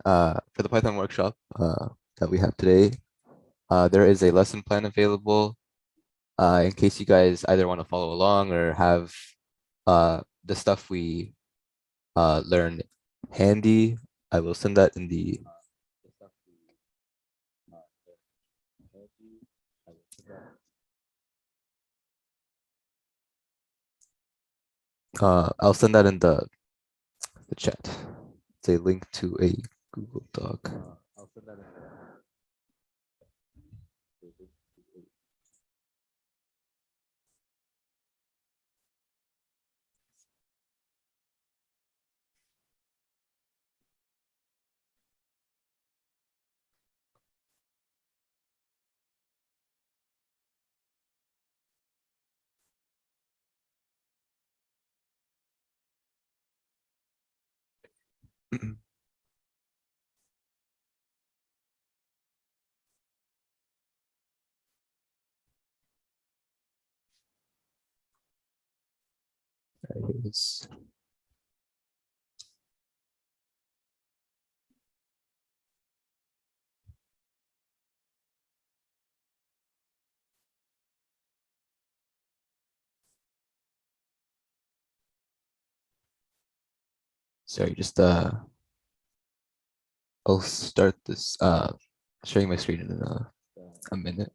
for the Python workshop that we have today. There is a lesson plan available in case you guys either want to follow along or have the stuff we learned handy. I will send that in the I'll send that in the chat. It's a link to a Google Doc. I'll send that in Here's, sorry, just I'll start this sharing my screen in a minute.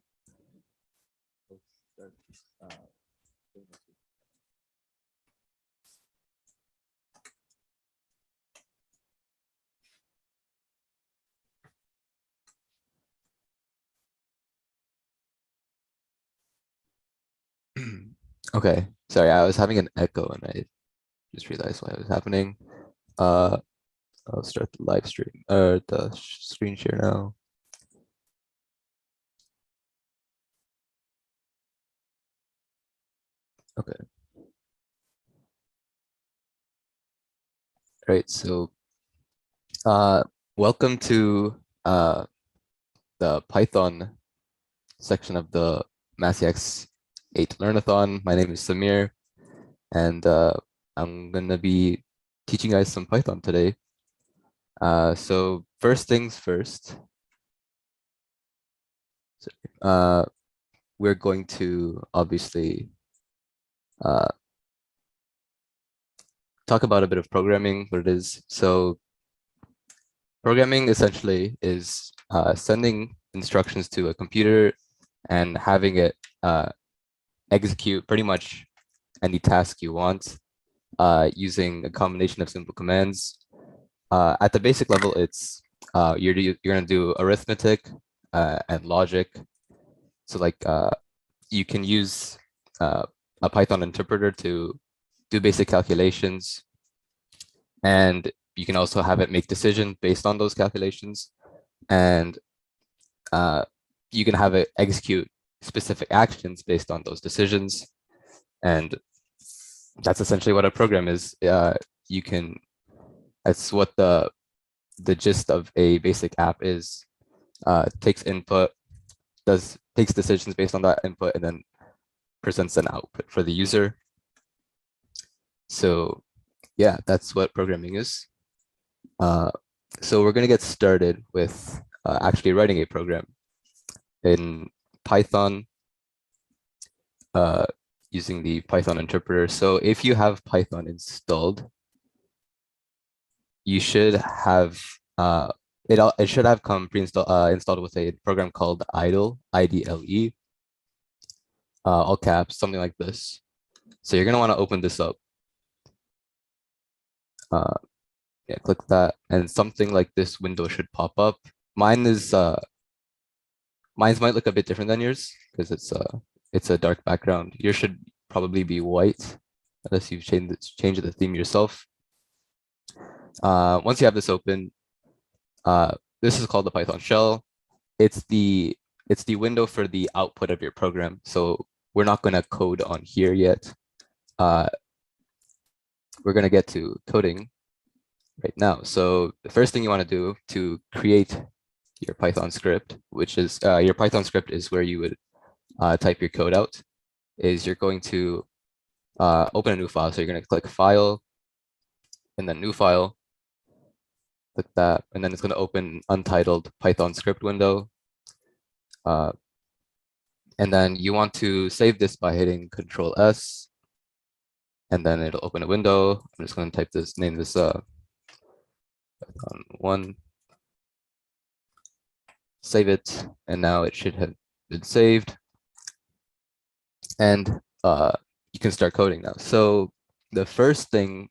Okay, sorry, I was having an echo and I just realized why it was happening. I'll start the live stream or the screen share now. Okay. All right, so welcome to the Python section of the MasseyHacks VIII Learnathon. My name is Samir, and I'm gonna be teaching you guys some Python today. So first things first, we're going to obviously talk about a bit of programming, what it is. So programming essentially is sending instructions to a computer and having it execute pretty much any task you want using a combination of simple commands. At the basic level, it's you're going to do arithmetic and logic. So like you can use a Python interpreter to do basic calculations, and you can also have it make decisions based on those calculations, and you can have it execute specific actions based on those decisions. And that's essentially what a program is. That's what the gist of a basic app is. Takes input, takes decisions based on that input, and then presents an output for the user. So yeah, that's what programming is. So we're going to get started with actually writing a program in Python using the Python interpreter. So if you have Python installed, you should have it should have come pre-installed installed with a program called idle, IDLE, all caps, something like this. So you're going to want to open this up. Yeah, click that, and something like this window should pop up. Mine's might look a bit different than yours because it's a dark background. Yours should probably be white unless you've changed the theme yourself. Once you have this open, this is called the Python shell. It's the window for the output of your program. So we're not going to code on here yet. We're going to get to coding right now. So the first thing you want to do to create your Python script, which is your Python script is where you would type your code out, is you're going to open a new file. So you're going to click File and then New File. Click that, and then it's going to open untitled Python script window. And then you want to save this by hitting Control S, and then it'll open a window. I'm just going to type this, name this Python 1. Save it, and now it should have been saved. And you can start coding now. So the first thing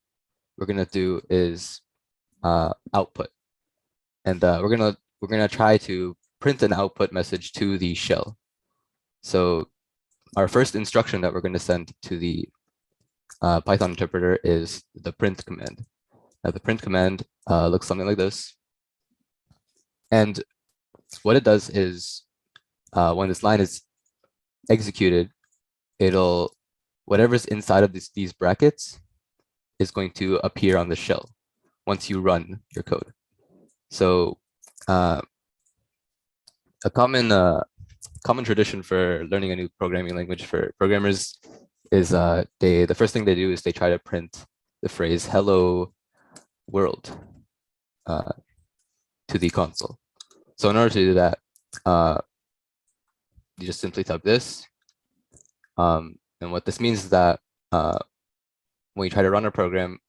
we're gonna do is output, and we're gonna try to print an output message to the shell. So our first instruction that we're going to send to the Python interpreter is the print command. Now the print command looks something like this, and what it does is when this line is executed, it'll whatever's inside of these brackets is going to appear on the shell once you run your code. So a common tradition for learning a new programming language for programmers is the first thing they do is they try to print the phrase "hello world" to the console. So in order to do that, you just simply type this. And what this means is that when you try to run a program,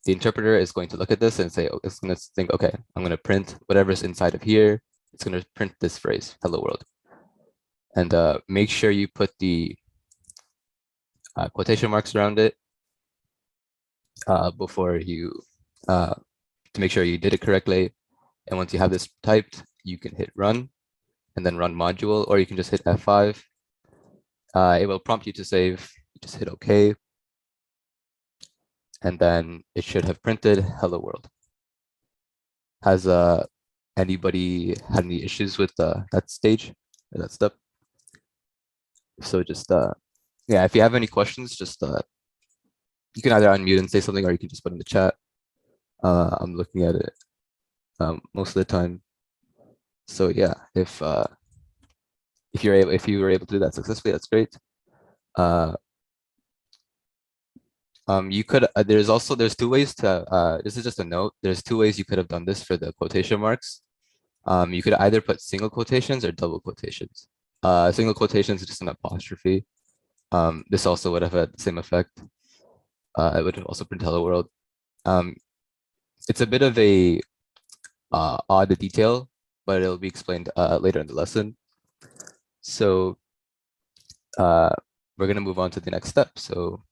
the interpreter is going to look at this and say, it's going to think, okay, I'm going to print whatever's inside of here. It's going to print this phrase, "hello world." And make sure you put the quotation marks around it before you, to make sure you did it correctly. And once you have this typed, you can hit run and then run module, or you can just hit F5. It will prompt you to save. You just hit OK. And then it should have printed "hello world." Has anybody had any issues with that stage or that step? So just yeah, if you have any questions, just you can either unmute and say something, or you can just put in the chat. I'm looking at it most of the time. So yeah, if you were able to do that successfully, that's great. You could there's two ways to this is just a note. There's two ways you could have done this for the quotation marks. You could either put single quotations or double quotations. Single quotations is just an apostrophe. This also would have had the same effect. It would also print "hello world." It's a bit of a odd detail, but it'll be explained later in the lesson. So we're going to move on to the next step. So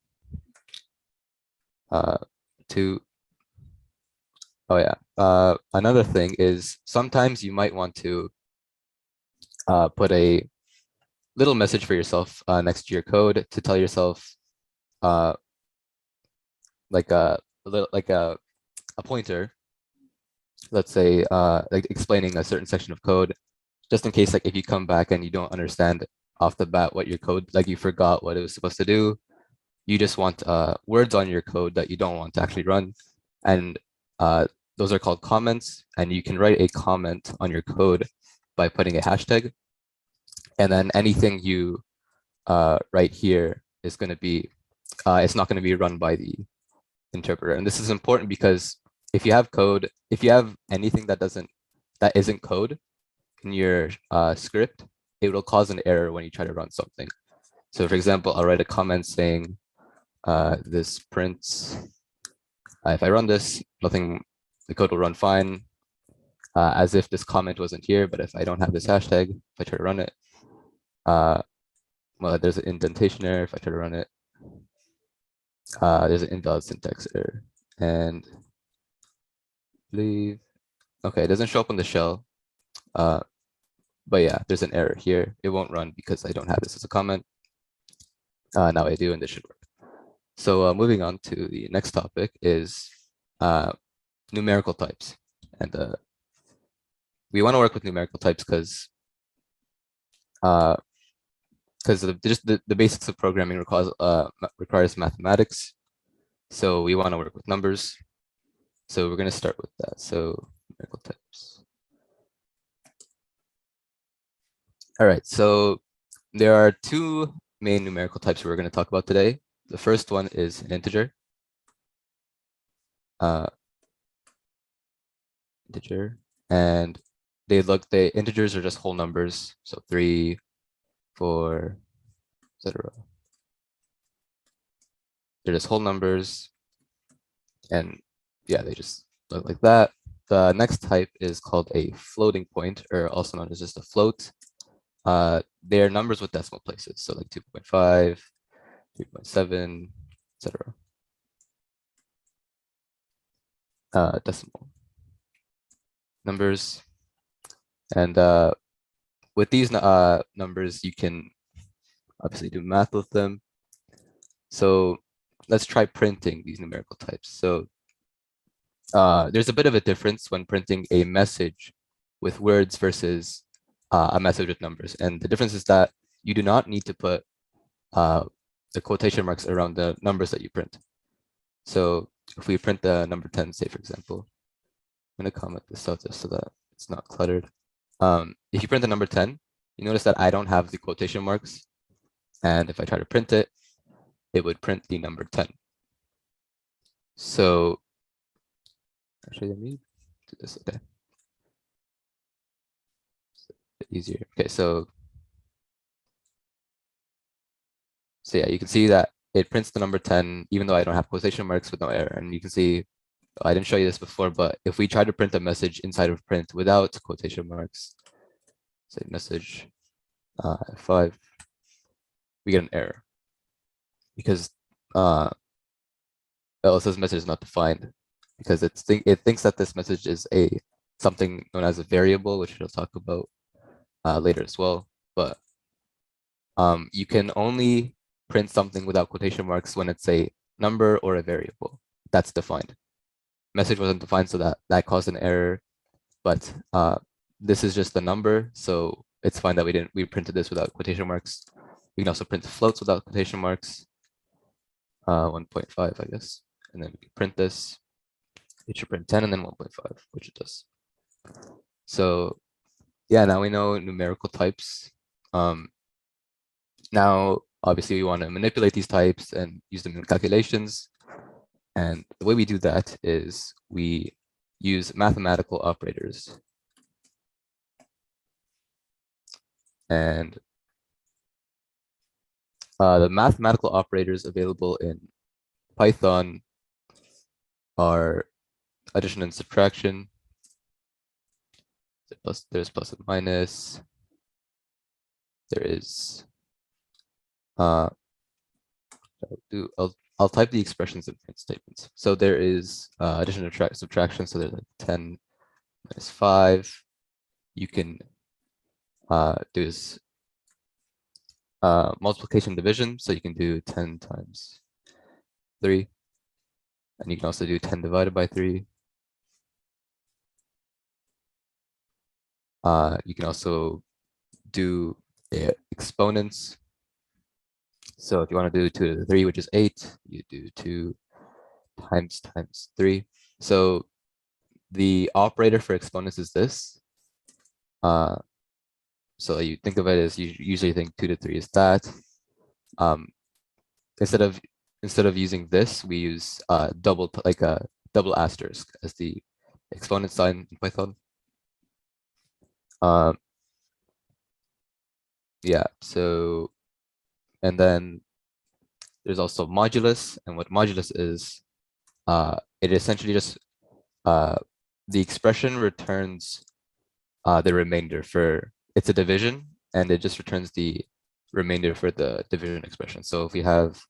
another thing is sometimes you might want to put a little message for yourself next to your code to tell yourself like a pointer, let's say like explaining a certain section of code, just in case like if you come back and you don't understand off the bat what your code, like you forgot what it was supposed to do, you just want words on your code that you don't want to actually run, and those are called comments, and you can write a comment on your code by putting a hashtag, and then anything you write here is going to be it's not going to be run by the interpreter. And this is important because if you have code, if you have anything that isn't code in your script, it will cause an error when you try to run something. So for example, I'll write a comment saying this prints, if I run this, the code will run fine, as if this comment wasn't here. But if I don't have this hashtag, if I try to run it, well, there's an indentation error. If I try to run it, there's an invalid syntax error. And leave. Okay, it doesn't show up on the shell. But yeah, there's an error here. It won't run because I don't have this as a comment. Now I do, and this should work. So moving on to the next topic is numerical types. And we want to work with numerical types because just the basics of programming requires mathematics. So we want to work with numbers. So we're going to start with that. So numerical types. All right, so there are two main numerical types we're going to talk about today. The first one is an integer. integer, and the integers are just whole numbers, so 3, 4, etc. They're just whole numbers, and yeah, they just look like that. The next type is called a floating point, or also known as just a float. They are numbers with decimal places, so like 2.5, 3.7, etc. Decimal numbers, and with these numbers, you can obviously do math with them. So let's try printing these numerical types. So there's a bit of a difference when printing a message with words versus a message with numbers. And the difference is that you do not need to put the quotation marks around the numbers that you print. So if we print the number 10, say, for example, I'm going to comment this out just so that it's not cluttered. If you print the number 10, you notice that I don't have the quotation marks. And if I try to print it, it would print the number 10. So actually, let me do this. Okay. Easier. Okay, so yeah, you can see that it prints the number 10, even though I don't have quotation marks with no error. And you can see, I didn't show you this before, but if we try to print a message inside of print without quotation marks, say message F5, we get an error because it says message is not defined, because it thinks that this message is something known as a variable, which we'll talk about later as well. But you can only print something without quotation marks when it's a number or a variable that's defined. Message wasn't defined, so that caused an error. But this is just the number, so it's fine that we printed this without quotation marks. We can also print floats without quotation marks. 1.5, I guess, and then we can print this. It should print 10 and then 1.5, which it does. So yeah, now we know numerical types. Now, obviously, we want to manipulate these types and use them in calculations. And the way we do that is we use mathematical operators. And the mathematical operators available in Python are addition and subtraction. There's plus and minus. There is I'll type the expressions in print statements. So there is addition and subtraction. So there's like 10 minus 5. You can do this multiplication division. So you can do 10 times 3. And you can also do 10 divided by 3. You can also do exponents. So if you want to do 2 to the 3, which is 8, you do 2 times 3. So the operator for exponents is this. So you think of it as, you usually think 2 to 3 is that. Instead of using this, we use a double asterisk as the exponent sign in Python. Yeah, so, and then there's also modulus, and what modulus is, it essentially just, the expression returns the remainder for, it's a division, and it just returns the remainder for the division expression. So if we have,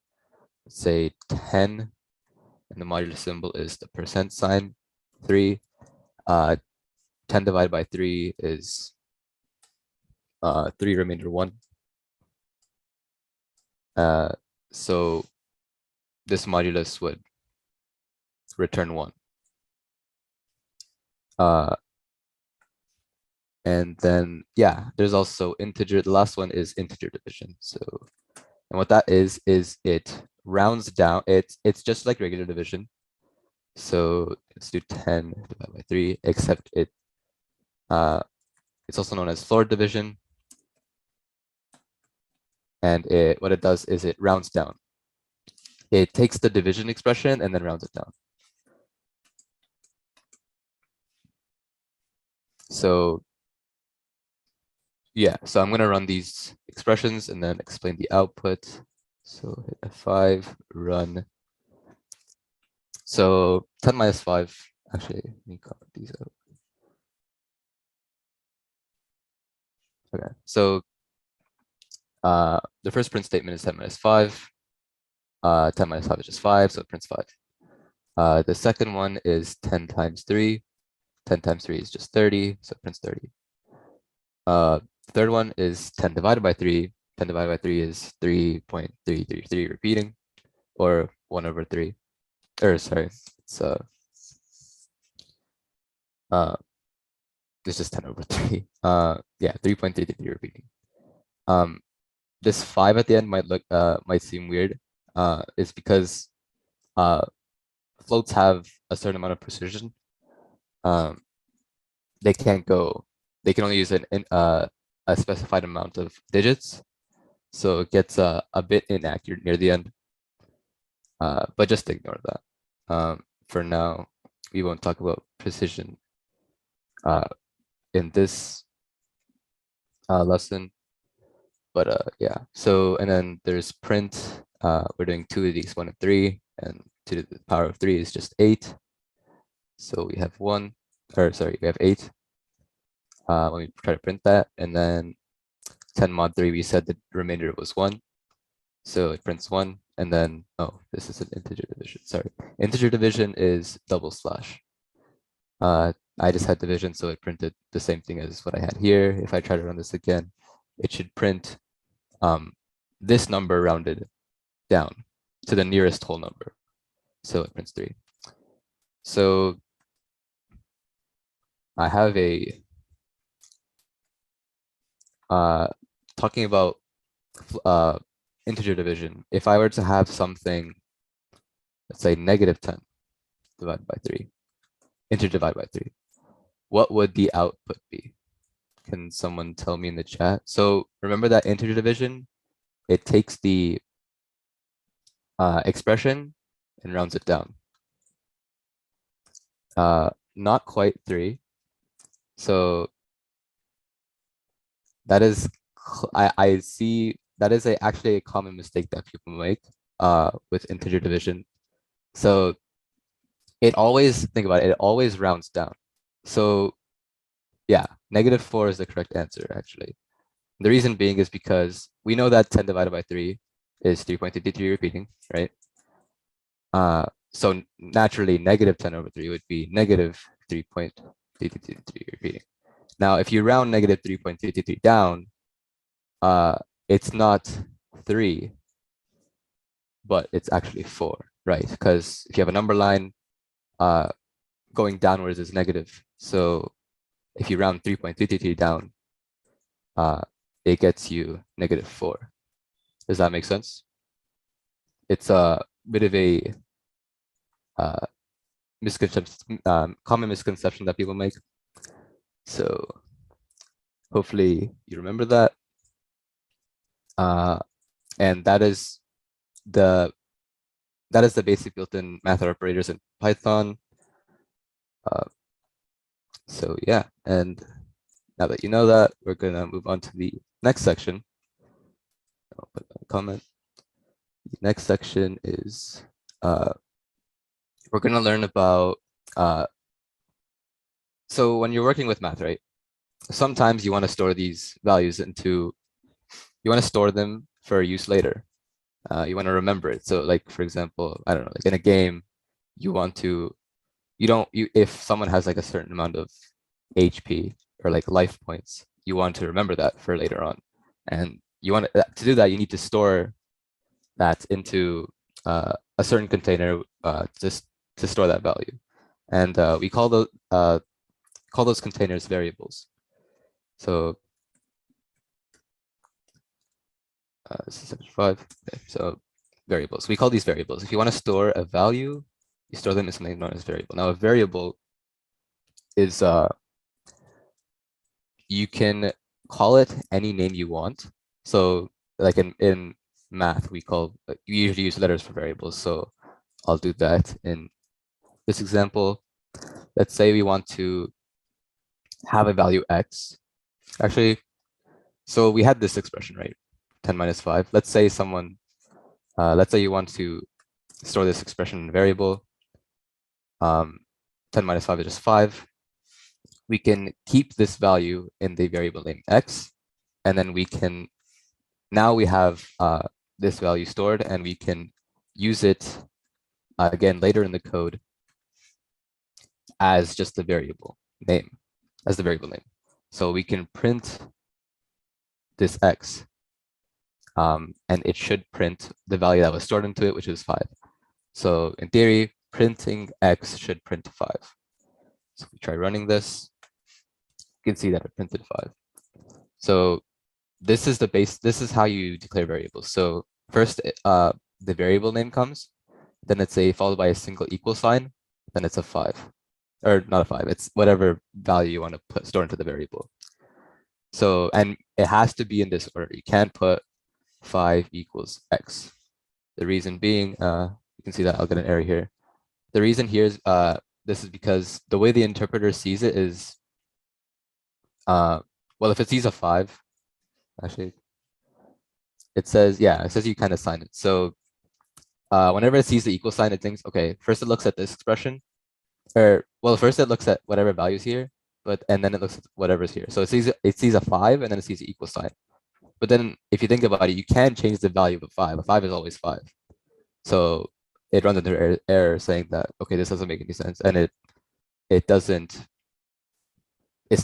let's say 10, and the modulus symbol is the percent sign, 3, 10 divided by 3 is 3 remainder 1. So this modulus would return 1. And then, yeah, there's also integer. The last one is integer division. So, and what that is it rounds down. It's just like regular division. So let's do 10 divided by 3, except it's also known as floor division. And what it does is it rounds down. It takes the division expression and then rounds it down. So yeah, so I'm going to run these expressions and then explain the output. So hit F5, run. So 10 minus 5, actually, let me comment these out. Okay, so the first print statement is 10 minus 5. 10 minus 5 is just 5, so it prints 5. The second one is 10 times 3. 10 times 3 is just 30, so it prints 30. The third one is 10 divided by 3. 10 divided by 3 is 3.333 repeating, or 1 over 3. Or sorry, it's just 10 over 3. Yeah, 3.333 repeating. This 5 at the end might seem weird. It's because floats have a certain amount of precision. They can only use a specified amount of digits, so it gets a bit inaccurate near the end. But just ignore that. For now, we won't talk about precision in this lesson. But yeah, so and then there's print. We're doing 2 to the x1 and 3, and 2 to the power of 3 is just 8. So we have 1, or sorry, we have 8. When we try to print that, and then 10 mod 3, we said the remainder was 1. So it prints 1, and then, oh, this is an integer division, sorry. Integer division is double slash. I just had division, so it printed the same thing as what I had here. If I try to run this again, it should print this number rounded down to the nearest whole number. So it prints 3. So I have a talking about integer division. If I were to have something, let's say -10 divided by 3, integer divided by 3, what would the output be? Can someone tell me in the chat? So remember that integer division, it takes the expression and rounds it down. Not quite 3. So that is, I see that is actually a common mistake that people make with integer division. So it always, think about it, it always rounds down. So yeah, -4 is the correct answer, actually. The reason being is because we know that 10 divided by 3 is 3.33 repeating, right? So naturally, -10 over 3 would be -3.333 repeating. Now, if you round -3.333 down, it's not 3, but it's actually 4, right? Because if you have a number line, going downwards is negative. So if you round 3.333 down, it gets you -4. Does that make sense? It's a bit of a misconception, common misconception that people make. So hopefully you remember that. And that is the basic built-in math operators in Python. So yeah, and now that you know that, we're gonna move on to the next section. I'll put a comment. The next section is we're gonna learn about so when you're working with math, right? Sometimes you want to store these values you want to store them for use later. You want to remember it. So like, for example, I don't know, like in a game, if someone has like a certain amount of HP or like life points, you want to remember that for later on. And you want to do that, you need to store that into a certain container just to store that value. And we call those containers variables. So this is section 5. Okay, so variables. We call these variables. If you want to store a value, you store them in something known as variable. Now, a variable is you can call it any name you want. So like in math, we usually use letters for variables. So I'll do that in this example. Let's say we want to have a value x. Actually, so we had this expression, right? 10 minus 5. Let's say let's say you want to store this expression in a variable. 10 minus 5 is just 5. We can keep this value in the variable named x, and then now we have this value stored, and we can use it again later in the code as just the variable name, So we can print this x, and it should print the value that was stored into it, which is 5. So in theory, printing x should print 5. So we try running this. You can see that it printed 5. So this is this is how you declare variables. So first, the variable name comes, then it's followed by a single equal sign, then it's a 5. Or not a 5, it's whatever value you want to store into the variable. So, and it has to be in this order. You can't put 5 equals x. The reason being, you can see that I'll get an error here. The reason here is, this is because the way the interpreter sees it is, well, if it sees a 5, actually, it says you kind of sign it. So whenever it sees the equal sign, it thinks, okay, first it looks at this expression, first it looks at whatever value's here, and then it looks at whatever's here. So it sees a 5, and then it sees the equal sign. But then if you think about it, you can change the value of a 5. A 5 is always 5. So it runs into error saying that, okay, this doesn't make any sense. And it's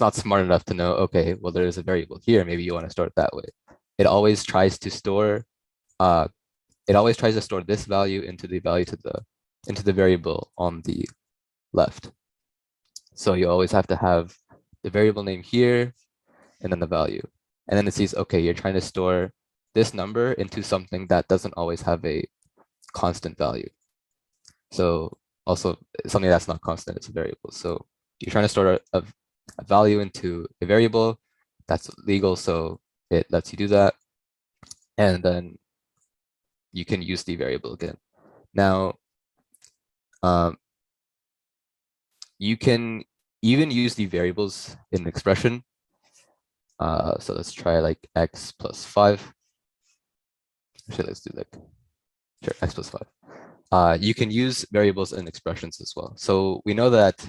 not smart enough to know, okay, well, there is a variable here. Maybe you want to store it that way. It always tries to store this value into the variable on the left. So you always have to have the variable name here and then the value. And then it sees, okay, you're trying to store this number into something that doesn't always have a constant value. So also something that's not constant, it's a variable. So you're trying to store a value into a variable that's legal, so it lets you do that. And then you can use the variable again. Now, you can even use the variables in an expression. So let's try like x plus 5. Actually, let's do like, sure, x plus 5. You can use variables in expressions as well. So we know that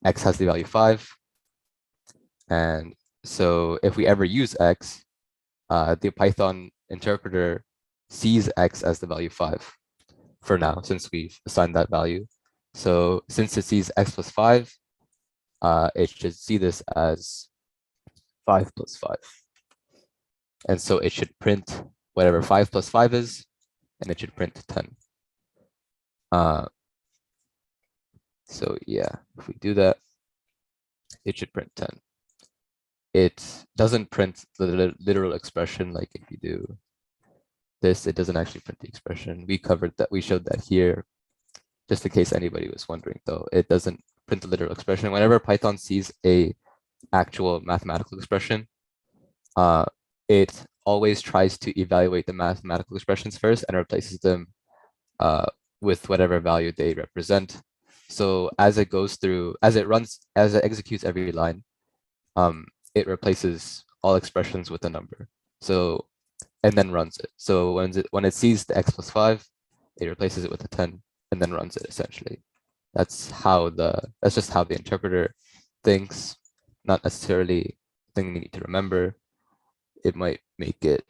x has the value 5. And so if we ever use x, the Python interpreter sees x as the value 5 for now, since we've assigned that value. So since it sees x plus 5, it should see this as 5 plus 5. And so it should print whatever 5 plus 5 is, and it should print 10. So yeah, if we do that, it should print 10. It doesn't print the literal expression. Like if you do this, it doesn't actually print the expression. We showed that here, just in case anybody was wondering though. It doesn't print the literal expression. Whenever Python sees a actual mathematical expression, it always tries to evaluate the mathematical expressions first and replaces them with whatever value they represent. So as it executes every line, it replaces all expressions with a number. So, and then runs it. So when it sees the x plus 5, it replaces it with a 10 and then runs it essentially. That's just how the interpreter thinks, not necessarily a thing we need to remember. It might make it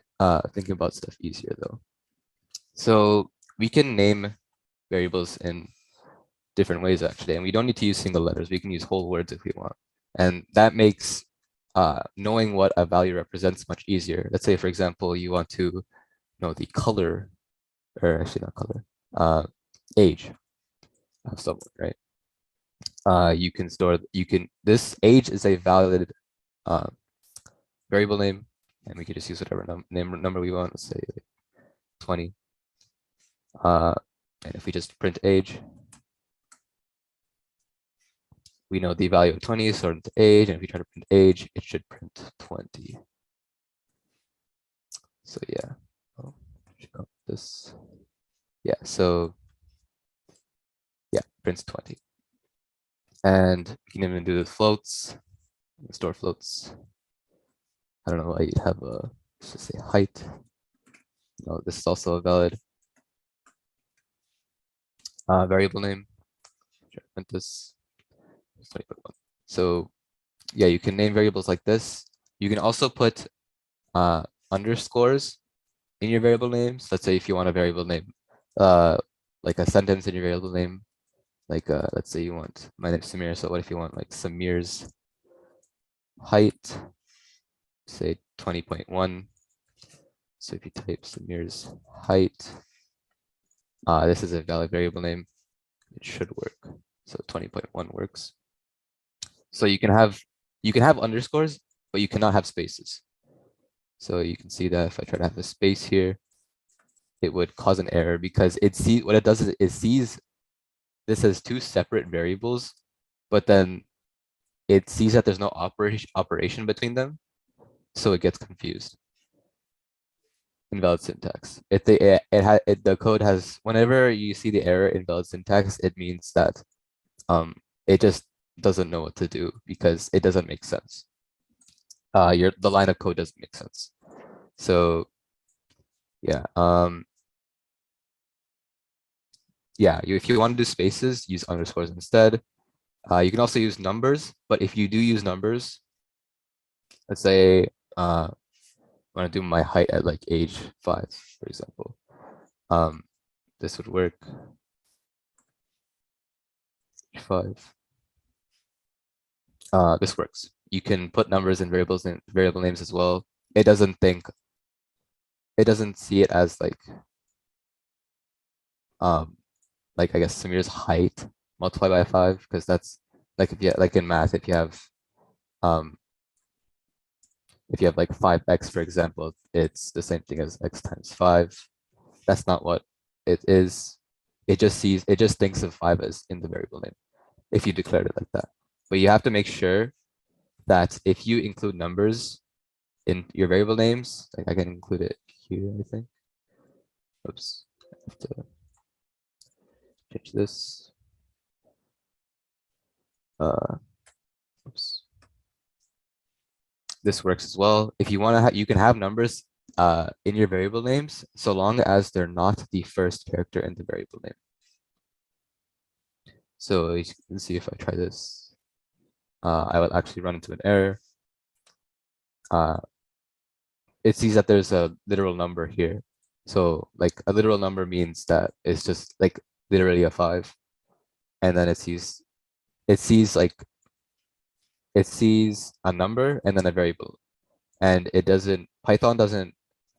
thinking about stuff easier though. So we can name variables in different ways actually, and we don't need to use single letters. We can use whole words if we want. And that makes knowing what a value represents much easier. Let's say, for example, you want to know the color, or actually not color, age of someone, right? This age is a valid variable name, and we can just use whatever number we want. Let's say 20. And if we just print age, we know the value of 20 is stored into age, and if we try to print age, it should print 20. So yeah, so yeah, prints 20. And you can even do the floats, store floats. I don't know why you'd have a, let's just say height. No, this is also a valid variable name. Print this. So yeah, you can name variables like this. You can also put underscores in your variable names. Let's say if you want a variable name, like a sentence in your variable name, like let's say you want, my name's Samir, so what if you want like Samir's height, say 20.1. So if you type Samir's height, this is a valid variable name. It should work. So 20.1 works. So you can have underscores, but you cannot have spaces. So you can see that if I try to have a space here, it would cause an error because it sees what it does is it sees this as two separate variables, but then it sees that there's no operation between them, so it gets confused. Invalid syntax. The code has, whenever you see the error invalid syntax, it means that it just doesn't know what to do because it doesn't make sense. The line of code doesn't make sense. So yeah, if you want to do spaces, use underscores instead. You can also use numbers, but if you do use numbers, let's say I want to do my height at like age 5, for example. This would work. 5. This works. You can put numbers in variable names as well. It doesn't see it as like I guess Samir's height multiplied by 5, because that's like if you like in math, if you have like 5x, for example, it's the same thing as x times 5. That's not what it is. It just thinks of 5 as in the variable name if you declared it like that. But you have to make sure that if you include numbers in your variable names, like I can include it here, I think. Oops, I have to change this. Oops. This works as well. If you want to, you can have numbers in your variable names, so long as they're not the first character in the variable name. So you can see if I try this, I will actually run into an error. It sees that there's a literal number here. So like a literal number means that it's just like literally a 5. And then it sees a number and then a variable. And Python doesn't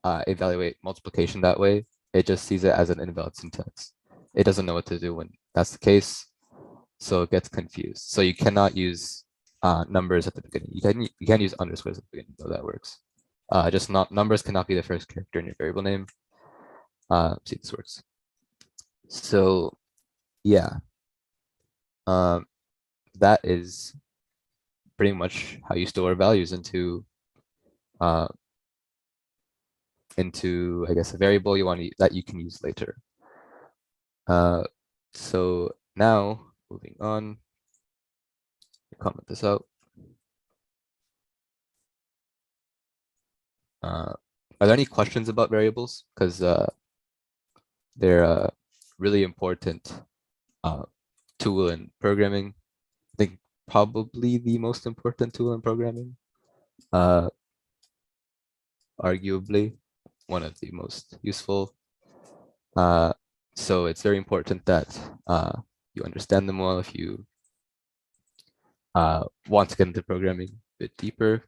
evaluate multiplication that way. It just sees it as an invalid syntax. It doesn't know what to do when that's the case. So it gets confused. So you cannot use numbers at the beginning. You can use underscores at the beginning, though that works. Just not numbers cannot be the first character in your variable name. See, this works. So yeah, that is pretty much how you store values into I guess a variable that you can use later. So now moving on, comment this out. Are there any questions about variables? Because they're a really important tool in programming. I think probably the most important tool in programming. Arguably one of the most useful. So it's very important that you understand them well if you want to get into programming a bit deeper.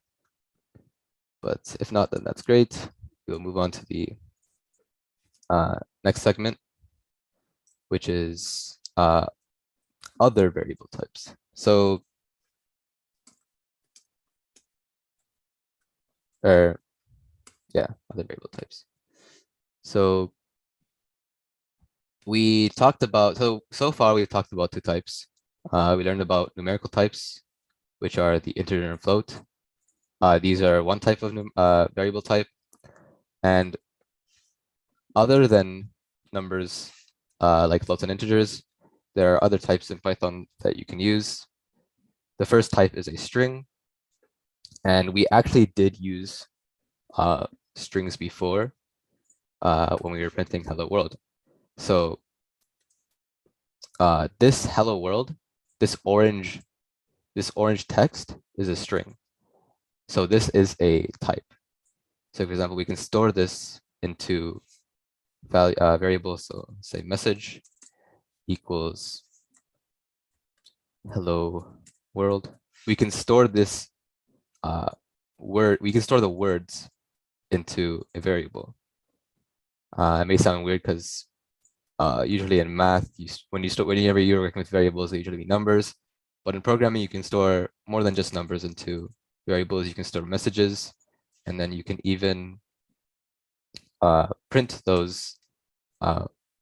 But if not, then that's great. We'll move on to the next segment, which is other variable types. So, other variable types. So we talked about, so far we've talked about 2 types. We learned about numerical types, which are the integer and float. These are one type of variable type. And other than numbers, like floats and integers, there are other types in Python that you can use. the first type is a string, and we actually did use strings before when we were printing hello world. So this hello world, this orange text is a string. So this is a type. So for example, we can store this into variables. So say message equals hello world. We can store this we can store the words into a variable. It may sound weird because usually in math, whenever you're working with variables, they usually be numbers. But in programming, you can store more than just numbers into variables. You can store messages, and then you can even print those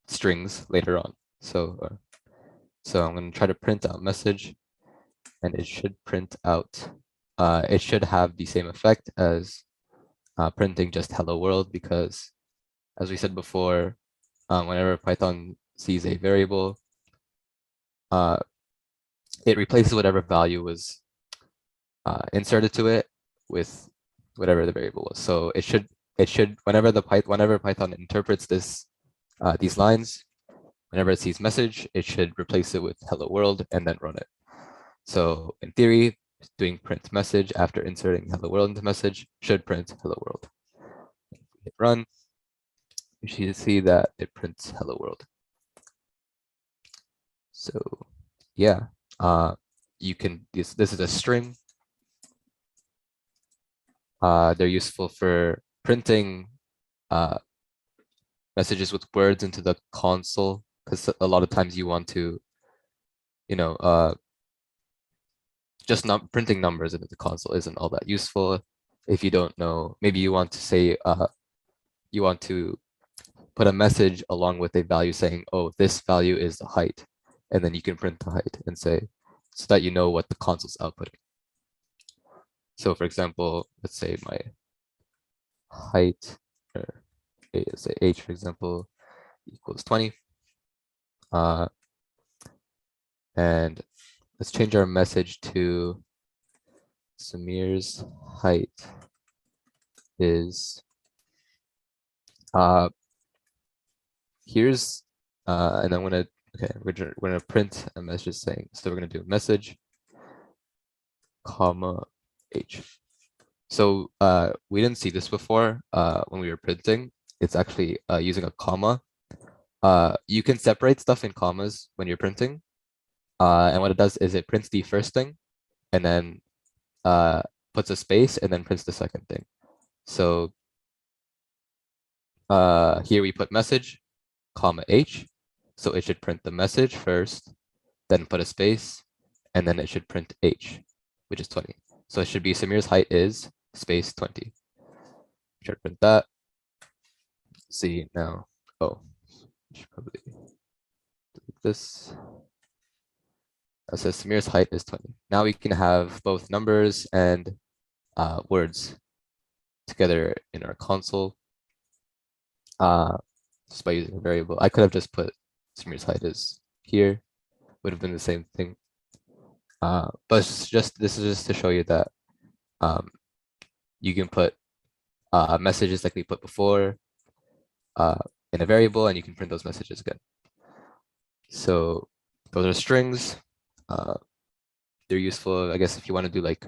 strings later on. So I'm going to try to print out message, and it should print out. It should have the same effect as printing just hello world, because as we said before, whenever Python sees a variable, it replaces whatever value was inserted to it with whatever the variable was. So it should whenever Python interprets these lines, whenever it sees message, it should replace it with hello world and then run it. So in theory, doing print message after inserting hello world into message should print hello world. If we hit run, you should see that it prints hello world. So yeah, you can, this is a string. They're useful for printing messages with words into the console, because a lot of times you want to, just not printing numbers into the console isn't all that useful. If you don't know, maybe you want to say, you want to put a message along with a value saying, oh, this value is the height. And then you can print the height and say, so that you know what the console's outputting. So for example, let's say my height, or say h, for example, equals 20. And let's change our message to Samir's height is, here's, and I'm gonna, okay, we're gonna print a message saying, so we're gonna do message, comma, h. So we didn't see this before when we were printing. It's actually using a comma. You can separate stuff in commas when you're printing. And what it does is it prints the first thing and then puts a space and then prints the second thing. So here we put message, comma, h. So it should print the message first, then put a space, and then it should print h, which is 20. So it should be Samir's height is space 20. Should print that. See now. Oh, I should probably delete this. It says Samir's height is 20. Now we can have both numbers and words together in our console just by using a variable. I could have just put Samir's height is here, would have been the same thing. But this is just to show you that you can put messages like we put before in a variable, and you can print those messages again. So those are strings. They're useful, I guess, if you want to do like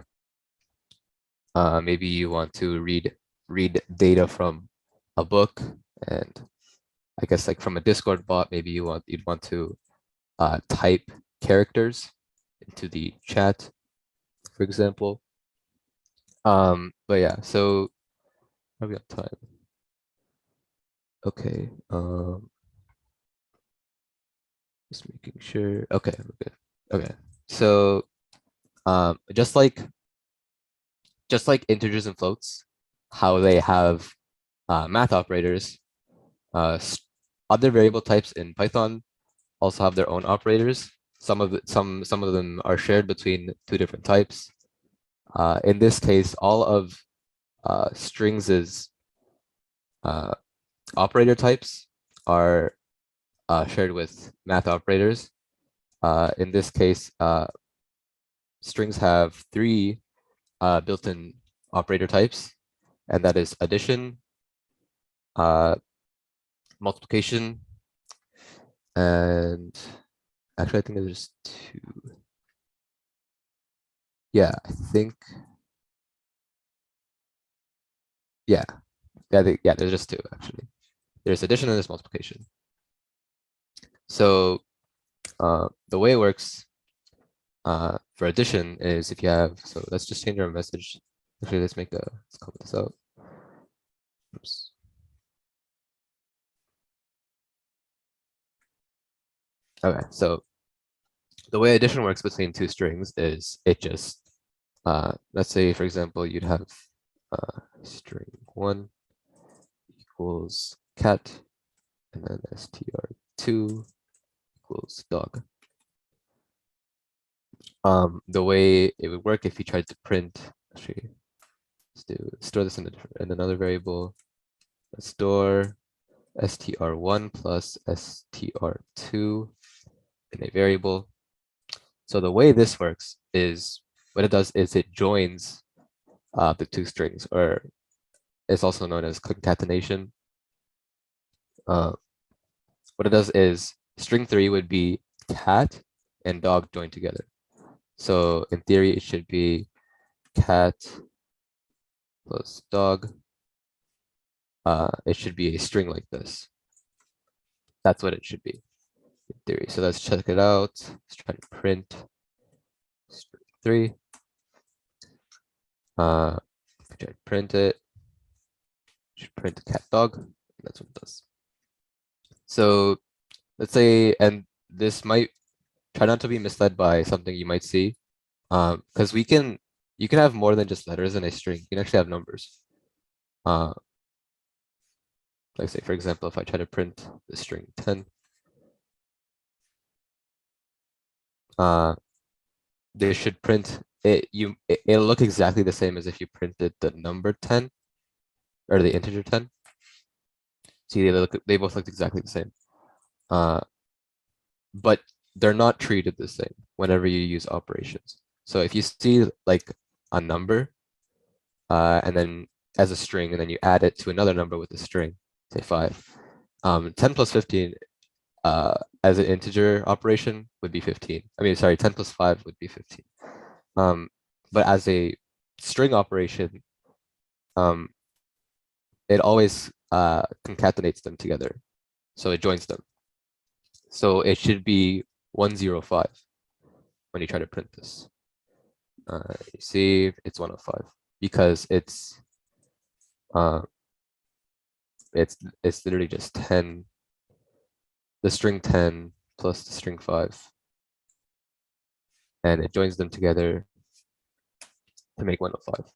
maybe you want to read data from a book, and I guess like from a Discord bot, maybe you'd want to type characters into the chat, for example. But yeah, so are we on time? Okay. Just making sure. Okay, we're good. Okay, so just like integers and floats, how they have math operators, other variable types in Python also have their own operators. Some of them are shared between two different types. In this case, all of strings' operator types are shared with math operators. In this case, strings have three built-in operator types, and that is addition, multiplication, and actually I think there's two. Yeah, I think. Yeah, yeah, there's just two actually. There's addition and there's multiplication. So the way it works for addition is if you have, so let's just change our message. Actually, let's comment this out. Oops. Okay, so the way addition works between two strings is it just, let's say, for example, you'd have string 1 equals cat, and then str2 equals dog. The way it would work if you tried to print, actually, let's store this in another variable. Let's store str1 plus str2 in a variable. So the way this works is, what it does is it joins the two strings, or it's also known as concatenation. What it does is string 3 would be cat and dog joined together. So in theory, it should be cat plus dog. It should be a string like this. That's what it should be in theory. So let's check it out. Let's try to print string 3. If we try to print it, should print cat dog. That's what it does. So let's say, and this might try not to be misled by something you might see, because you can have more than just letters in a string. You can actually have numbers. Like say, for example, if I try to print the string 10, they should print it. It'll look exactly the same as if you printed the number 10 or the integer 10. See, they both look exactly the same. But they're not treated the same whenever you use operations. So if you see like a number, and then as a string, and then you add it to another number with a string, say 5, 10 plus 15 as an integer operation would be 15. I mean, sorry, 10 plus 5 would be 15. But as a string operation, it always concatenates them together. So it joins them. So it should be 105 when you try to print this. You see, it's 105 because it's literally just 10, the string 10 plus the string 5, and it joins them together to make 105.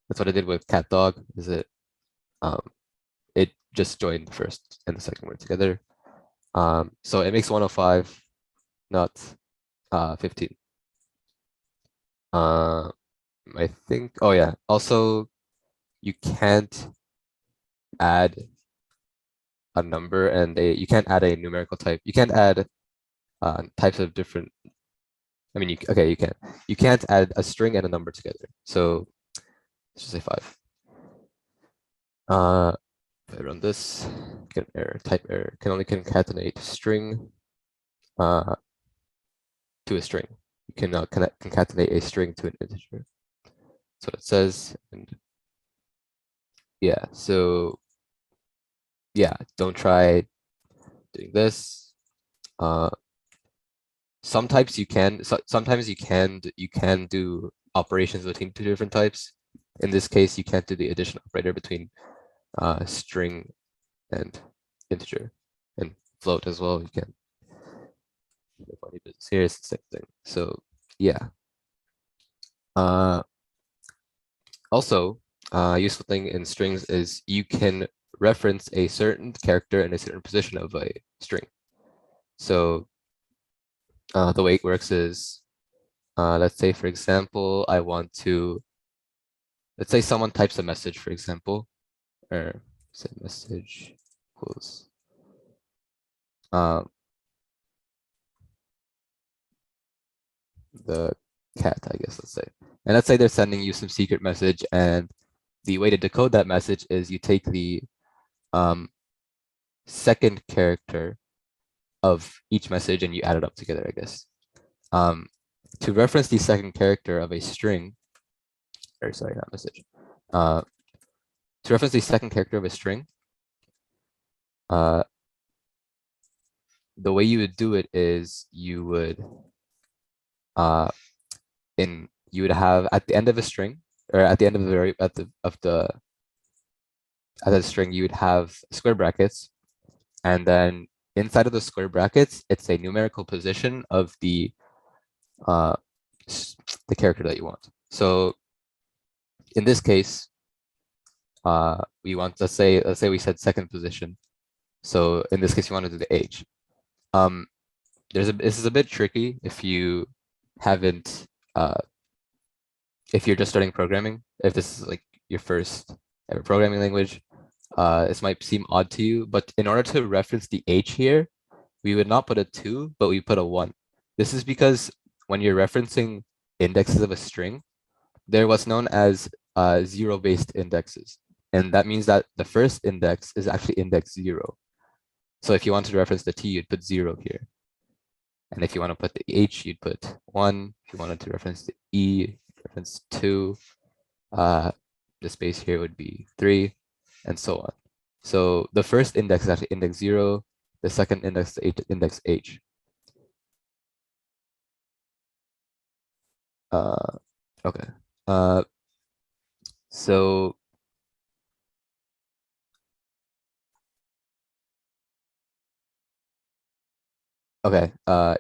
That's what I did with cat dog. Is it just joined the first and the second word together. So it makes 105, not 15. I think, oh yeah, also you can't add a number and you can't add a numerical type. You can't add types of different, I mean, you can. You can't add a string and a number together. So let's just say 5. If I run this, get an error, type error, can only concatenate string to a string. You cannot concatenate a string to an integer. That's what it says. And yeah, so yeah, don't try doing this. Some types you can, sometimes you can do operations between two different types. In this case, you can't do the addition operator between string and integer, and float as well. You can. Funny business here is the same thing. So yeah. Also, useful thing in strings is you can reference a certain character in a certain position of a string. So the way it works is, let's say, for example, let's say someone types a message, for example, or say message equals the cat, I guess, let's say. And let's say they're sending you some secret message, and the way to decode that message is you take the second character of each message and you add it up together, I guess. To reference the second character of a string, or sorry, not message. To reference the second character of a string, the way you would do it is you would you would have at the end of a string, or at the end of the string, you would have square brackets, and then inside of the square brackets, it's a numerical position of the character that you want. So in this case, we want, let's say we said second position. So in this case, you want to do the age. This is a bit tricky if you haven't, if you're just starting programming. If this is like your first ever programming language, this might seem odd to you. But in order to reference the age here, we would not put a 2, but we put a 1. This is because when you're referencing indexes of a string, they're what's known as zero-based indexes. And that means that the first index is actually index 0. So if you want to reference the t, you'd put 0 here. And if you want to put the h, you'd put 1. If you wanted to reference the e, reference 2. The space here would be 3, and so on. So the first index is actually index 0. The second index is index h. Okay. So okay.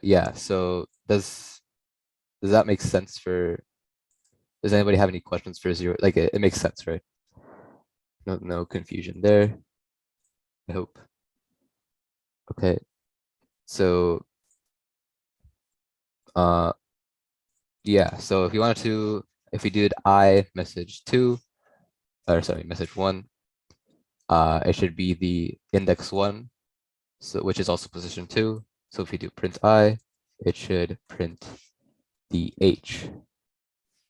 Yeah. So does that make sense for? Does anybody have any questions for 0? Like it makes sense, right? No confusion there, I hope. Okay. So yeah, so if you wanted to, if we did I message 2, or sorry, message 1, it should be the index 1, so which is also position 2. So if we do print I, it should print the h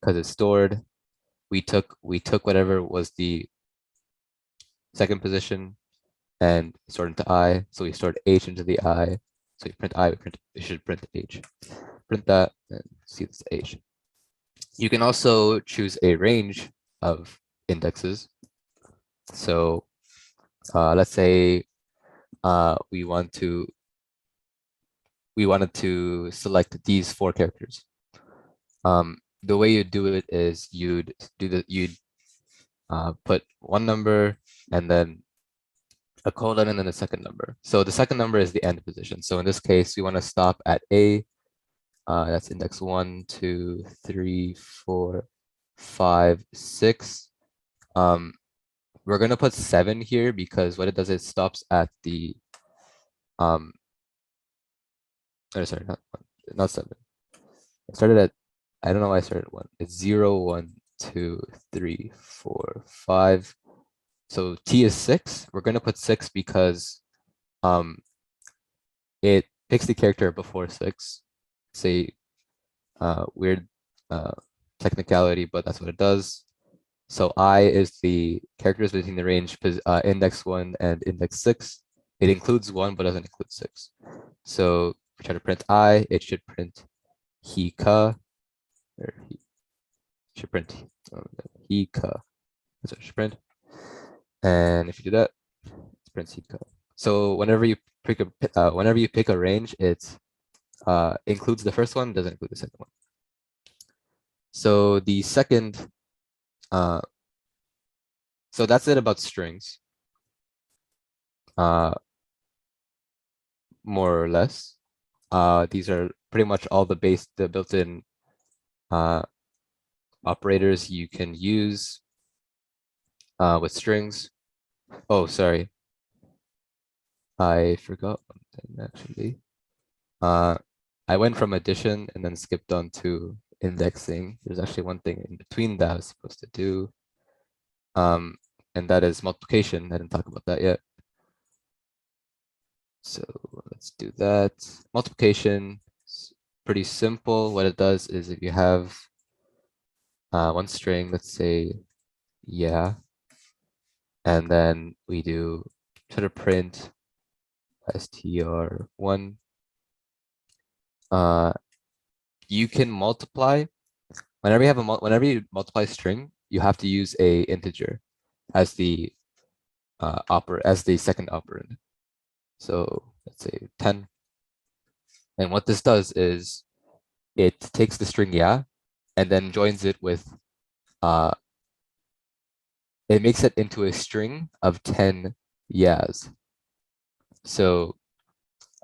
because it's stored. We took whatever was the second position and stored into I. So we stored h into the I. So we print I, it should print h. Print that and see this h. You can also choose a range of indexes. So let's say we wanted to select these 4 characters. The way you do it is you'd put one number and then a colon and then a second number. So the second number is the end position. So in this case, we want to stop at A. That's index 1, 2, 3, 4, 5, 6. We're going to put 7 here because what it does is it stops at the oh, sorry, not 7. I started at, I don't know why I started at 1. It's 0, 1, 2, 3, 4, 5. So t is 6. We're going to put 6 because it picks the character before 6. Say weird technicality, but that's what it does. So I is the characters between the range index 1 and index 6. It includes 1 but doesn't include 6. So if we try to print I, it should print he ka, or he should print he ka. That's what it should print. And if you do that, it prints he ka. So whenever you pick a range, it includes the first one, doesn't include the second one. So the second, so that's it about strings, more or less. These are pretty much all the built-in operators you can use with strings. Oh, sorry. I forgot one thing actually. I went from addition and then skipped on to indexing. There's actually one thing in between that I was supposed to do. And that is multiplication. I didn't talk about that yet. So let's do that. Multiplication. pretty simple. What it does is if you have one string, let's say, yeah, and then we do try to print str1, you can multiply. Whenever you multiply string, you have to use a integer as the second operand. So let's say 10. And what this does is it takes the string yeah and then joins it with it makes it into a string of 10 yeahs. So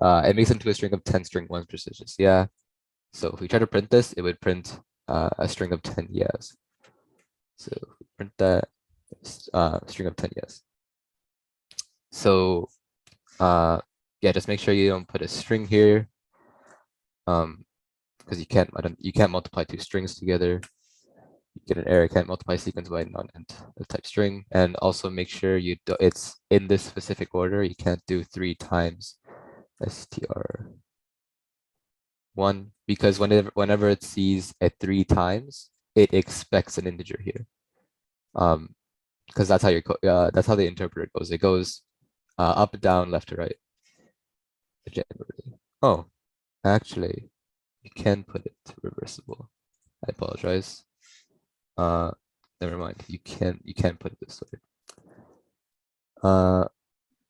it makes it into a string of 10 string ones prestigious. Yeah. So if we try to print this, it would print a string of 10 yeahs. So if we print that string of 10 yeahs. So yeah, just make sure you don't put a string here. Because you can't multiply two strings together. You get an error, can't multiply sequence by non-int type string. And also make sure it's in this specific order. You can't do 3 times str1 because whenever it sees it 3 times, it expects an integer here. Because that's how the interpreter goes. It goes up, down, left to right. Generally. Oh, actually, you can put it reversible. I apologize. Never mind. You can put it this way.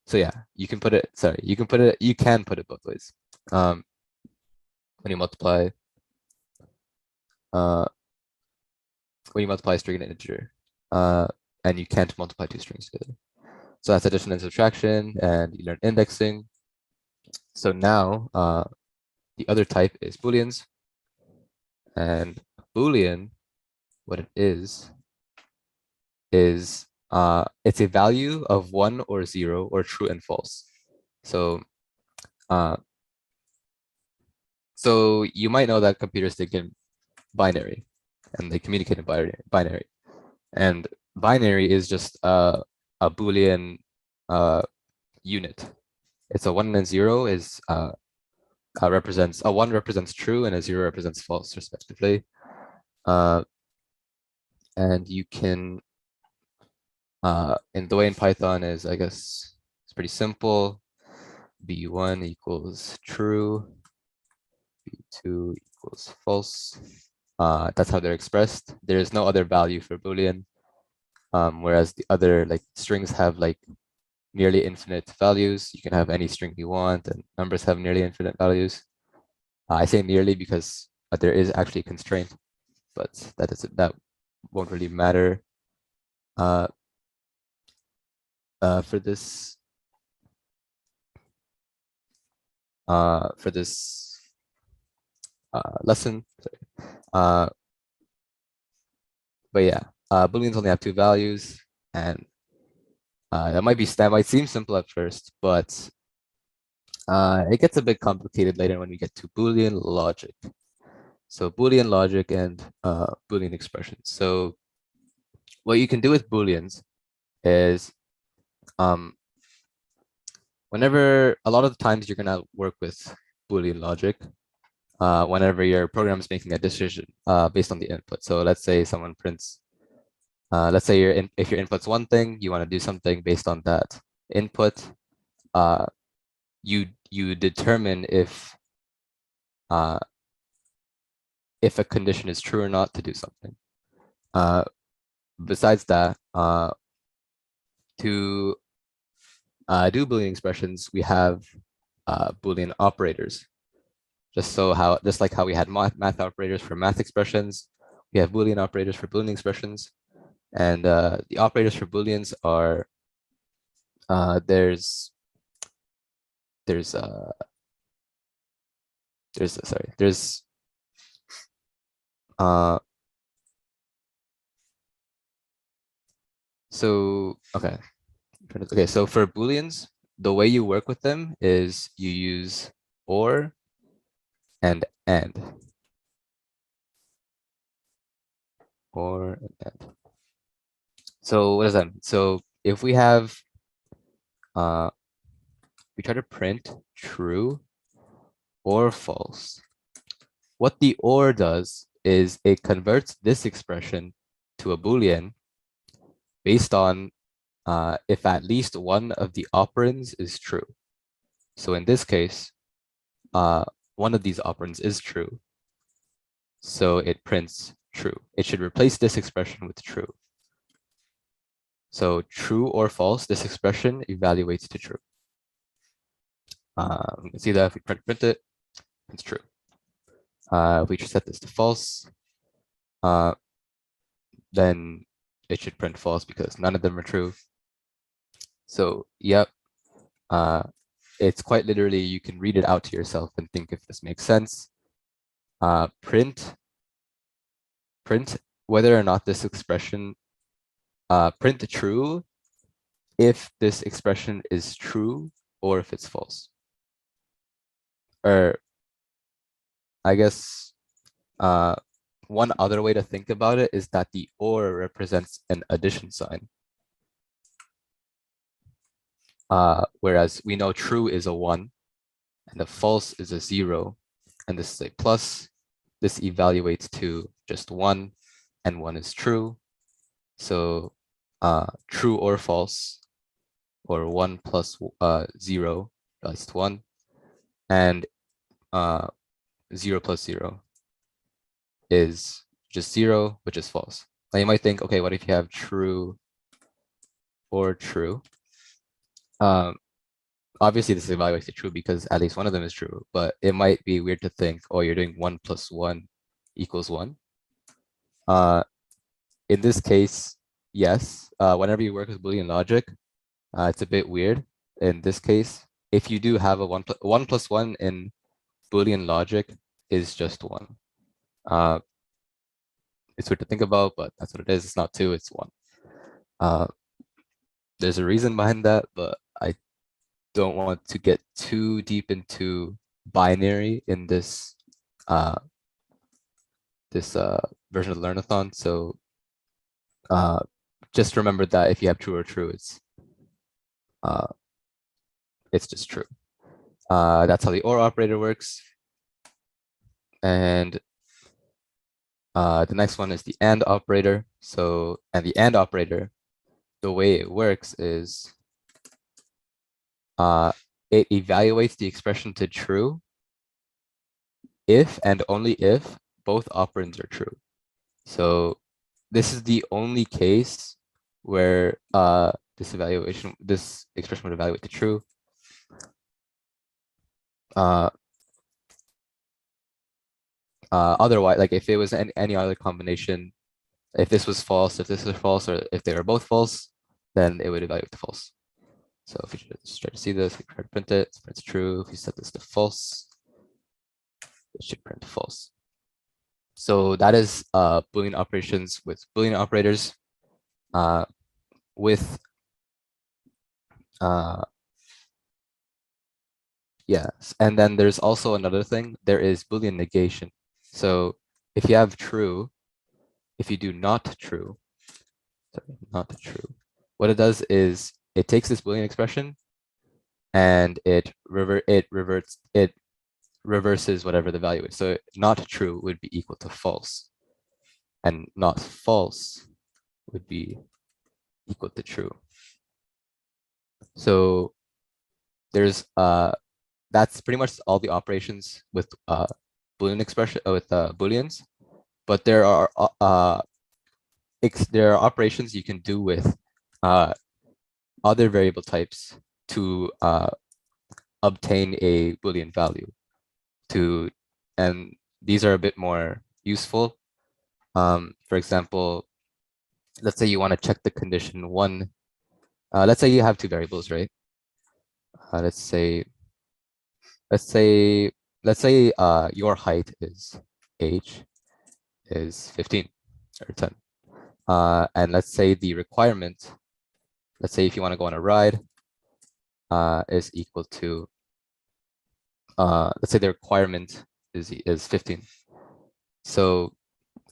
So yeah, you can put it. Sorry, you can put it both ways. When you multiply, a string and an integer, and you can't multiply two strings together. So that's addition and subtraction, and you learn indexing. So now, the other type is Booleans, and Boolean, what it is it's a value of 1 or 0 or true and false. So so you might know that computers think in binary and they communicate in binary. And binary is just a Boolean unit. It's a 1 and 0 is represents a 1 represents true and a 0 represents false respectively. And you can and the way in Python is, I guess, it's pretty simple. B1 equals true, B2 equals false. That's how they're expressed. There is no other value for Boolean, whereas the other like strings have like nearly infinite values. You can have any string you want, and numbers have nearly infinite values. I say nearly because there is actually a constraint, but that won't really matter for this lesson. But yeah, Booleans only have 2 values, and that might seem simple at first, but it gets a bit complicated later when we get to Boolean logic. So Boolean logic and Boolean expressions. So what you can do with Booleans is whenever a lot of the times you're gonna work with Boolean logic whenever your program is making a decision based on the input. So let's say someone prints, let's say if your input's one thing, you want to do something based on that input. You determine if a condition is true or not to do something. Besides that, to do Boolean expressions, we have Boolean operators. Just like how we had math operators for math expressions, we have Boolean operators for Boolean expressions. And the operators for Booleans are there's so okay, so for Booleans, the way you work with them is you use or and and. Or and and. So what does that mean? So if we have we try to print true or false, What the OR does is it converts this expression to a Boolean based on if at least one of the operands is true. So in this case, one of these operands is true. So it prints true. It should replace this expression with true. So true or false, this expression evaluates to true. We can see that if we print it, it's true. If we just set this to false, then it should print false because none of them are true. So, yep, it's quite literally, you can read it out to yourself and think if this makes sense. Print whether or not this expression, print true if this expression is true or if it's false. Or I guess one other way to think about it is that the OR represents an addition sign. Whereas we know true is a 1 and the false is a 0, and this is a plus. This evaluates to just 1, and 1 is true. So true or false, or 1 plus 0 is 1, and 0 plus 0 is just 0, which is false. Now you might think, okay, what if you have true or true? Obviously this evaluates to true because at least one of them is true, but it might be weird to think, oh, you're doing 1 plus 1 equals 1. In this case, yes, whenever you work with Boolean logic, it's a bit weird. In this case, if you do have a 1 plus 1 in Boolean logic is just 1. It's weird to think about, but that's what it is. It's not 2, it's 1. There's a reason behind that, but I don't want to get too deep into binary in this version of the Learnathon. So just remember that if you have true or true, it's just true. That's how the OR operator works. And the next one is the AND operator. So, and the AND operator, the way it works is it evaluates the expression to true if and only if both operands are true. So this is the only case where this expression would evaluate to true. Otherwise, like if it was any other combination, if this was false, if this was false, or if they were both false, then it would evaluate to false. So if we just try to see this, we try to print it, it prints true. If we set this to false, it should print false. So that is Boolean operations with Boolean operators. Yes, and then there's also another thing. There is Boolean negation. So if you have true, if you do not true, what it does is it takes this Boolean expression and it reverses whatever the value is. So not true would be equal to false, and not false would be equal to true. So there's that's pretty much all the operations with Boolean expression with Booleans, but there are operations you can do with other variable types to obtain a Boolean value. And these are a bit more useful. For example, let's say you want to check the condition 1. Let's say you have 2 variables, right? Let's say your height is age is 15 or 10. And let's say the requirement, let's say if you want to go on a ride, is equal to, let's say the requirement is 15. So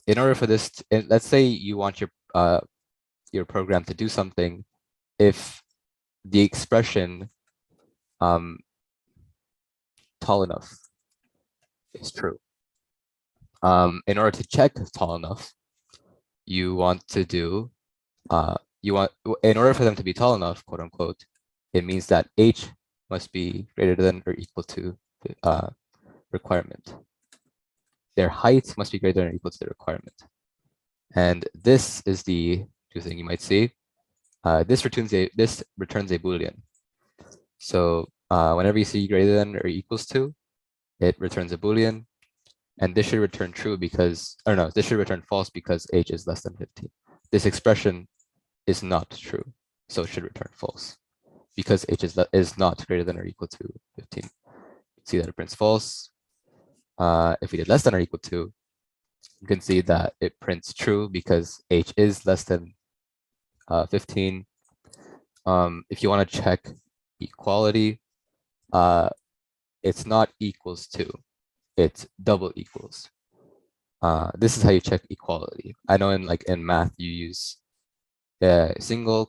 in order for this, let's say you want your program to do something, if the expression tall enough is true. In order to check tall enough, you want to do, in order for them to be tall enough, quote unquote, it means that h must be greater than or equal to the requirement. Their height must be greater than or equal to the requirement. And this is the new thing you might see. This returns a Boolean. So whenever you see greater than or equals to, it returns a Boolean. And this should return true because, or no, this should return false because h is less than 15. This expression is not true, so it should return false because h is not greater than or equal to 15. See that it prints false. If we did less than or equal to, you can see that it prints true because h is less than 15. If you want to check equality, it's not equals to, it's double equals. This is how you check equality. I know in math you use single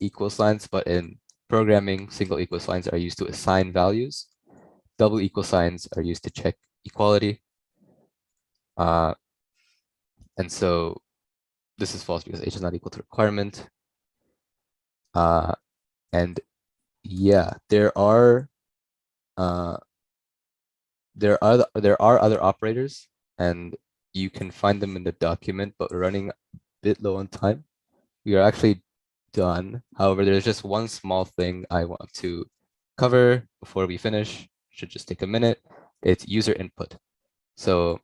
equal signs, but in programming, single equal signs are used to assign values. Double equal signs are used to check equality. And so this is false because h is not equal to requirement. And yeah, there are other operators, and you can find them in the document, but we're running a bit low on time. We are actually done. However, there's just one small thing I want to cover before we finish. Should just take a minute. It's user input. So,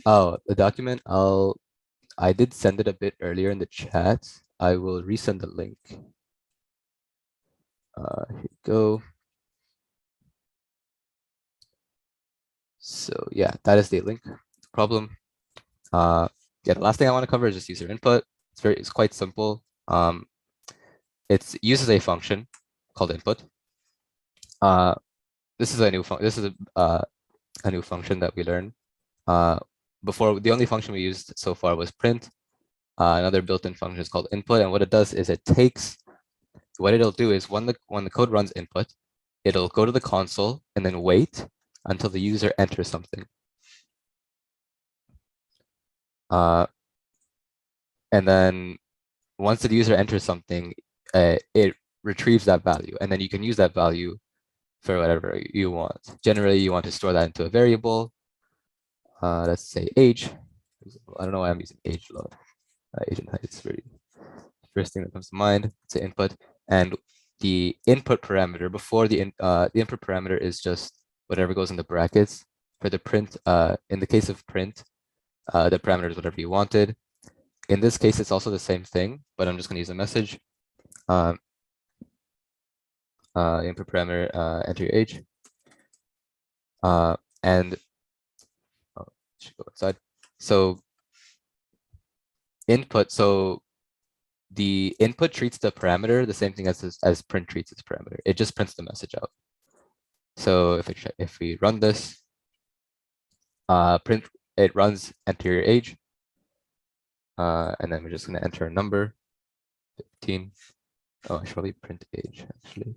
the document, I did send it a bit earlier in the chat. I will resend the link. Here you go. So yeah, that is the link. Problem. Yeah, the last thing I want to cover is just user input. It's quite simple. It uses a function called input. This is a new function that we learned. Before, the only function we used so far was print. Another built-in function is called input, and what it does is what it'll do is when the code runs input, it'll go to the console and then wait until the user enters something. And then once the user enters something, it retrieves that value, and then you can use that value for whatever you want. Generally, you want to store that into a variable. Let's say age. I don't know why I'm using age a lot. Age and height is very first thing that comes to mind. Say input, and the input parameter before the input parameter is just whatever goes in the brackets. For the print, in the case of print, the parameter is whatever you wanted. In this case, it's also the same thing, but I'm just going to use a message. Input parameter, enter your age. And should go inside. So input, so the input treats the parameter the same thing as print treats its parameter. It just prints the message out. So if we run this, print, it runs enter your age. And then we're just going to enter a number, 15. Oh, I should probably print age actually.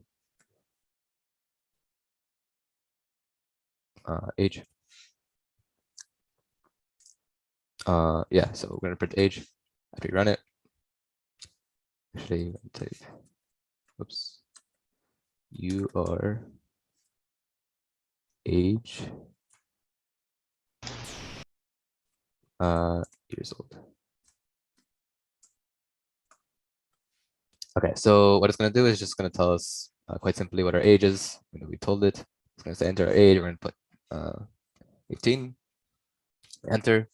Age. Yeah, so we're going to print age after we run it. Actually, type, oops, you are age years old. Okay, so what it's going to do is just going to tell us quite simply what our age is. We told it. It's going to say enter our age. We're going to put 18. Enter.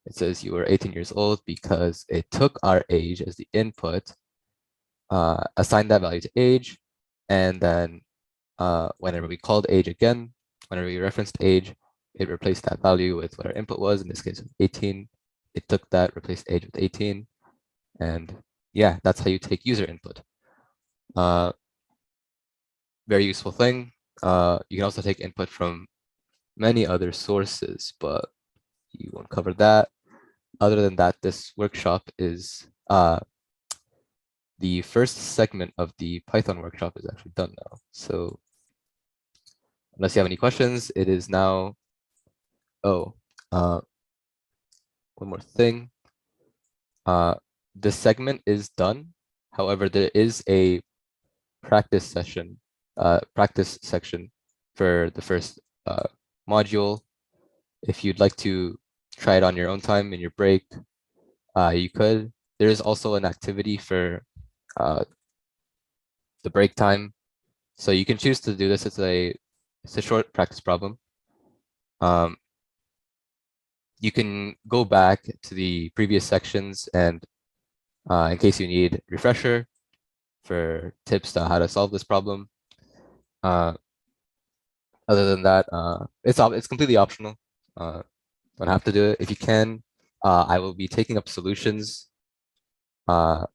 It says you are 18 years old because it took our age as the input, assigned that value to age, and then whenever we called age again, whenever we referenced age, it replaced that value with what our input was. In this case, 18. It took that, replaced age with 18, and yeah, that's how you take user input. Very useful thing. You can also take input from many other sources, but you won't cover that. Other than that, this workshop is the first segment of the Python workshop is actually done now. So unless you have any questions, it is now Oh, uh, one more thing. The segment is done. However, there is a practice section for the first module. If you'd like to try it on your own time in your break, you could. There is also an activity for the break time. So you can choose to do this. It's a short practice problem. You can go back to the previous sections and in case you need refresher for tips on how to solve this problem. Other than that, it's completely optional. Don't have to do it. If you can, I will be taking up solutions at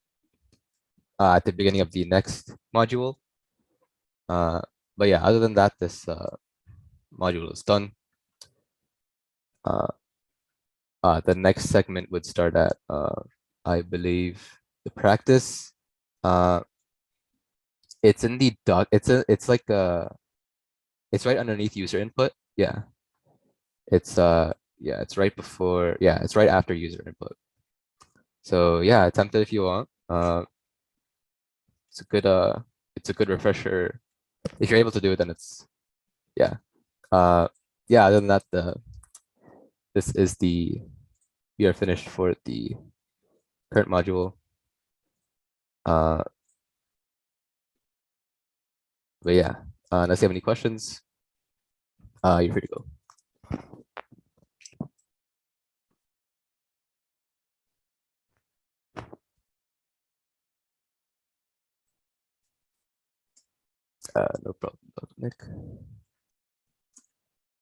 the beginning of the next module. But yeah, other than that, this module is done. The next segment would start at, I believe, the practice. It's in the doc. It's like it's right underneath user input. Yeah. Yeah, it's right before. Yeah, it's right after user input. So yeah, attempt it if you want. It's a good refresher. If you're able to do it, then it's yeah. Yeah. Other than that, this is we are finished for the current module. But yeah, unless you have any questions, you're free to go. No problem, Nick.